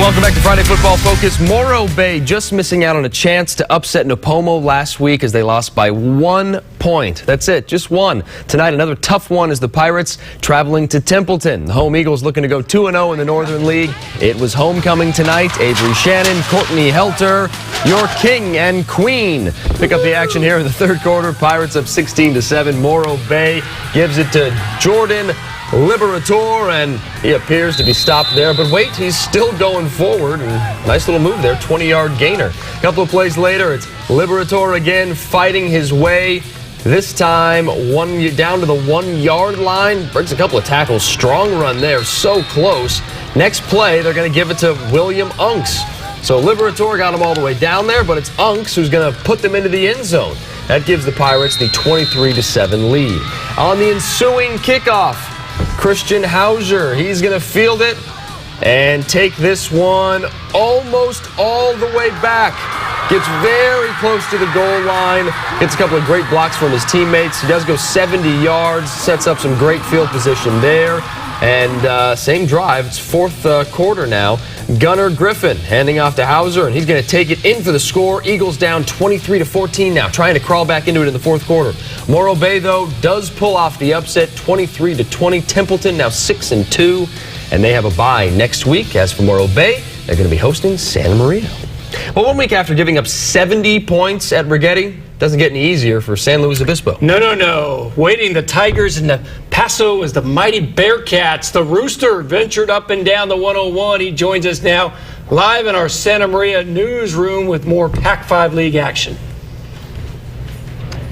Welcome back to Friday Football Focus. Morro Bay just missing out on a chance to upset Napomo last week as they lost by 1 point. That's it, just one. Tonight, another tough one as the Pirates traveling to Templeton. The home Eagles looking to go 2-0 in the Northern League. It was homecoming tonight. Avery Shannon, Courtney Helter, your king and queen pick up the action here in the third quarter. Pirates up 16-7. Morro Bay gives it to Jordan Liberator, and he appears to be stopped there. But wait, he's still going forward. And nice little move there, 20-yard gainer. A couple of plays later, it's Liberator again fighting his way. This time, down to the 1 yard line. Breaks a couple of tackles. Strong run there, so close. Next play, they're going to give it to William Unks. So Liberator got him all the way down there, but it's Unks who's going to put them into the end zone. That gives the Pirates the 23-7 lead. On the ensuing kickoff, Christian Hauser, he's going to field it and take this one almost all the way back. Gets very close to the goal line. Gets a couple of great blocks from his teammates. He does go 70 yards, sets up some great field position there. And same drive, it's fourth quarter now. Gunnar Griffin handing off to Hauser, and he's going to take it in for the score. Eagles down 23-14 now, trying to crawl back into it in the fourth quarter. Morro Bay, though, does pull off the upset, 23-20. Templeton now 6-2, and they have a bye next week. As for Morro Bay, they're going to be hosting Santa Maria. Well, 1 week after giving up 70 points at Rigetti, doesn't get any easier for San Luis Obispo. No. Waiting the Tigers in the Paso is the mighty Bearcats. The Rooster ventured up and down the 101. He joins us now live in our Santa Maria newsroom with more Pac-5 League action.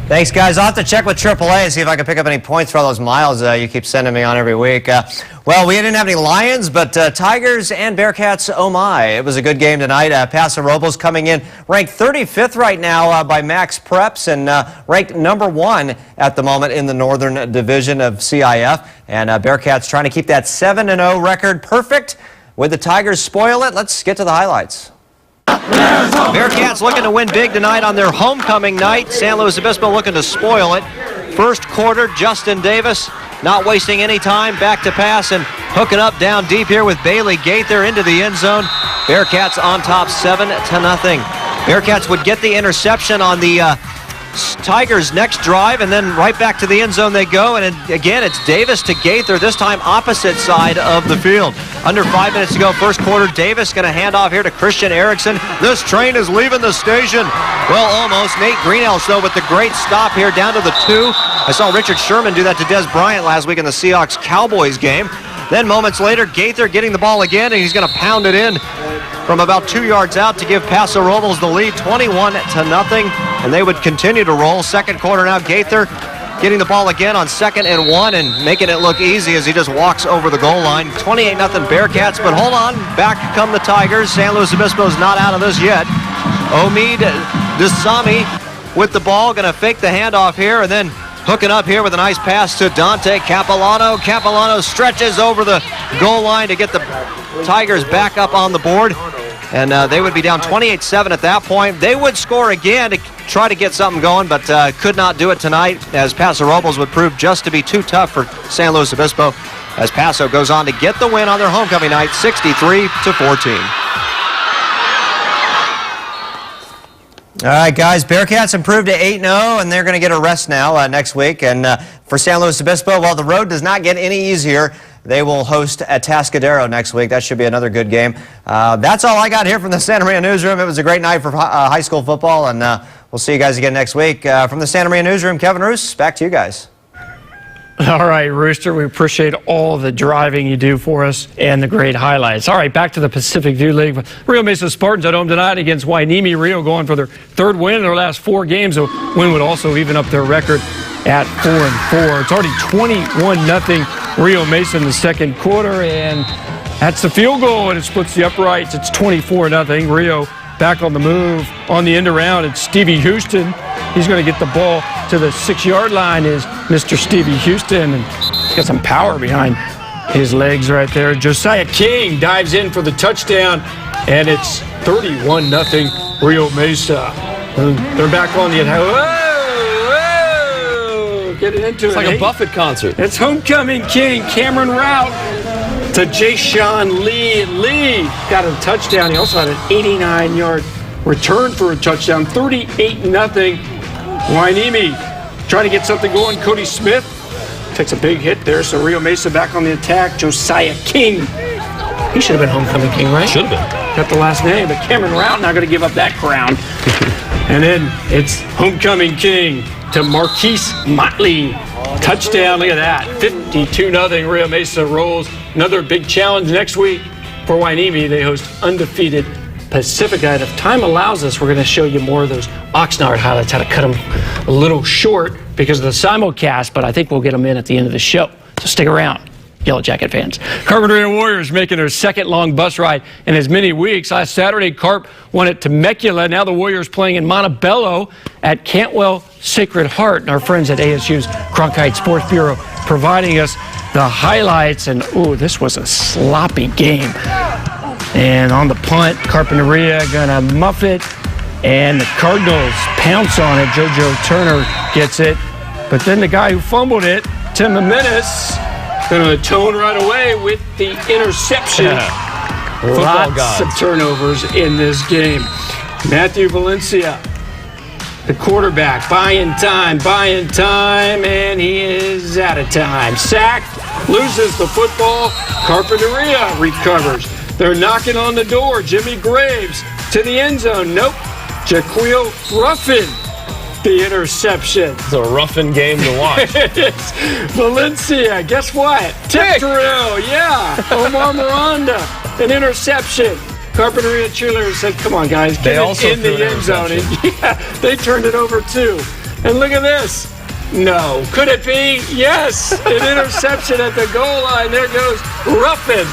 Thanks, guys. I'll have to check with AAA and see if I can pick up any points for all those miles you keep sending me on every week. Well, we didn't have any Lions, but Tigers and Bearcats, oh my. It was a good game tonight. Paso Robles coming in ranked 35th right now by Max Preps and ranked number 1 at the moment in the Northern Division of CIF. And Bearcats trying to keep that 7-0 record perfect. Would the Tigers spoil it? Let's get to the highlights. Bearcats looking to win big tonight on their homecoming night. San Luis Obispo looking to spoil it. First quarter, Justin Davis not wasting any time, back to pass and hooking up down deep here with Bailey Gaither into the end zone. Bearcats on top 7-0. Bearcats would get the interception on the Tigers' next drive, and then right back to the end zone they go. And again, it's Davis to Gaither, this time opposite side of the field. Under 5 minutes to go, first quarter. Davis going to hand off here to Christian Erickson. This train is leaving the station. Well, almost. Nate Greenhouse, though, with the great stop here down to the 2. I saw Richard Sherman do that to Des Bryant last week in the Seahawks-Cowboys game. Then moments later, Gaither getting the ball again, and he's going to pound it in from about 2 yards out to give Paso Robles the lead, 21-0, and they would continue to roll. Second quarter now, Gaither getting the ball again on 2nd and 1 and making it look easy as he just walks over the goal line. 28-0 Bearcats, but hold on, back come the Tigers. San Luis Obispo's not out of this yet. Omid Dasami with the ball, going to fake the handoff here, and then hooking up here with a nice pass to Dante Capilano. Capilano stretches over the goal line to get the Tigers back up on the board. And they would be down 28-7 at that point. They would score again to try to get something going, but could not do it tonight, as Paso Robles would prove just to be too tough for San Luis Obispo, as Paso goes on to get the win on their homecoming night, 63-14. All right, guys, Bearcats improved to 8-0, and they're going to get a rest now next week. And for San Luis Obispo, while the road does not get any easier, they will host Atascadero next week. That should be another good game. That's all I got here from the Santa Maria newsroom. It was a great night for high school football, and we'll see you guys again next week. From the Santa Maria newsroom, Kevin Roos, back to you guys. All right, Rooster, we appreciate all the driving you do for us and the great highlights. All right, back to the Pacific View League. Rio Mesa Spartans at home tonight against Hueneme. Rio going for their 3rd win in their last 4 games. A win would also even up their record at 4-4. It's already 21-0 Rio Mesa in the second quarter, and that's the field goal, and it splits the uprights. It's 24-0. Rio back on the move on the end around. It's Stevie Houston. He's going to get the ball to the 6-yard line, is Mr. Stevie Houston, and he's got some power behind his legs right there. Josiah King dives in for the touchdown, and it's 31-0 Rio Mesa. They're back on the attack. Whoa! Get into it. It's like a Buffett concert. It's homecoming king Cameron Rout to Jayshawn Lee. Lee got a touchdown. He also had an 89-yard return for a touchdown. 38-0. Hueneme trying to get something going. Cody Smith takes a big hit there, so Rio Mesa back on the attack. Josiah King. He should have been homecoming king, right? Should have been. Got the last name, but Cameron Rout not going to give up that crown. And then it's homecoming king to Marquise Motley. Touchdown, look at that. 52-0, Rio Mesa rolls. Another big challenge next week for Hueneme. They host undefeated Pacifica. And if time allows us, we're going to show you more of those Oxnard highlights, how to cut them a little short because of the simulcast, but I think we'll get them in at the end of the show. So stick around, Yellow Jacket fans. Carpinteria Warriors making their second long bus ride in as many weeks. Last Saturday, Carp won at Temecula. Now the Warriors playing in Montebello at Cantwell Sacred Heart. And our friends at ASU's Cronkite Sports Bureau providing us the highlights. And, ooh, this was a sloppy game. And on the punt, Carpinteria gonna muff it. And the Cardinals pounce on it. JoJo Turner gets it. But then the guy who fumbled it, Tim Jimenez, going to atone right away with the interception. Lots of turnovers in this game. Matthew Valencia, the quarterback, buying time, and he is out of time. Sacked, loses the football. Carpinteria recovers. They're knocking on the door. Jimmy Graves to the end zone. Nope. Jaquil Ruffin, the interception. It's a roughin' game to watch. Valencia, guess what? Tip drill, yeah. Omar Miranda, an interception. Carpinteria cheerleaders said, come on, guys, get it in the end zone. And yeah, they turned it over too. And look at this. No. Could it be? Yes. An interception at the goal line. There goes Ruffin.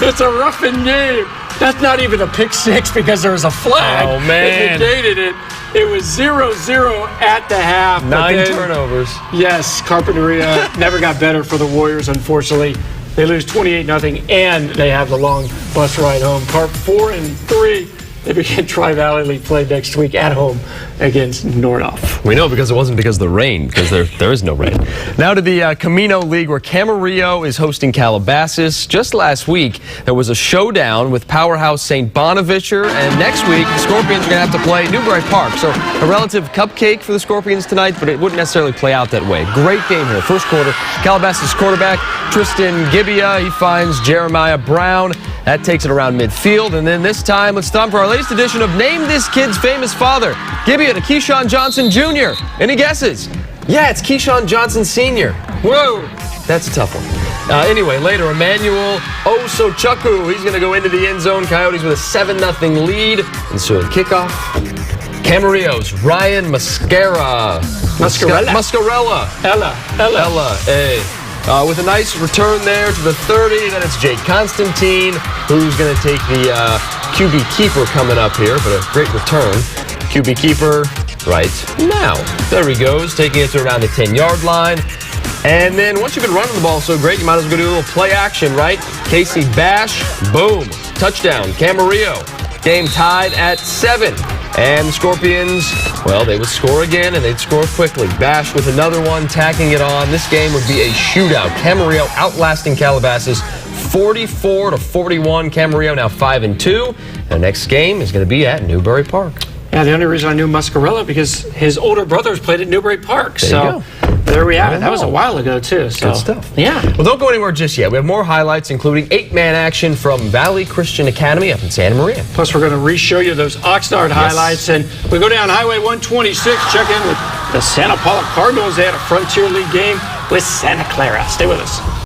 It's a Ruffin game. That's not even a pick six because there was a flag. Oh, man. It negated it. It was 0-0 at the half. 9 turnovers. Yes, Carpinteria never got better for the Warriors, unfortunately. They lose 28-0, and they have the long bus ride home. Carp 4-3. They begin Tri-Valley League play next week at home against Nordhoff. We know because it wasn't because of the rain, because there is no rain. Now to the Camino League, where Camarillo is hosting Calabasas. Just last week, there was a showdown with powerhouse St. Bonaventure, and next week, the Scorpions are going to have to play Newbury Park. So a relative cupcake for the Scorpions tonight, but it wouldn't necessarily play out that way. Great game here. First quarter, Calabasas quarterback Tristan Gibbia, he finds Jeremiah Brown. That takes it around midfield, and then this time, let's time for our latest edition of Name This Kid's Famous Father. Gibbia to Keyshawn Johnson Jr. Any guesses? Yeah, it's Keyshawn Johnson Sr. Whoa, that's a tough one. Anyway, later, Emmanuel Osochukwu, he's going to go into the end zone. Coyotes with a 7-0 lead. And so the kickoff, Camarillo's Ryan Mascarella. With a nice return there to the 30. Then it's Jake Constantine, who's going to take the QB keeper coming up here, but a great return. QB keeper right now. There he goes, taking it to around the 10-yard line. And then once you've been running the ball so great, you might as well go do a little play action, right? Casey Bash, boom, touchdown, Camarillo. Game tied at 7. And the Scorpions, well, they would score again, and they'd score quickly. Bash with another one, tacking it on. This game would be a shootout. Camarillo outlasting Calabasas 44-41. Camarillo now 5-2. The next game is going to be at Newbury Park. Yeah, the only reason I knew Mascarella because his older brothers played at Newbury Park. There you go. There we have it. That was a while ago, too. So. Good stuff. Yeah. Well, don't go anywhere just yet. We have more highlights, including 8-man action from Valley Christian Academy up in Santa Maria. Plus, we're going to re-show you those Oxnard highlights. And we go down Highway 126, check in with the Santa Paula Cardinals. They had a Frontier League game with Santa Clara. Stay with us.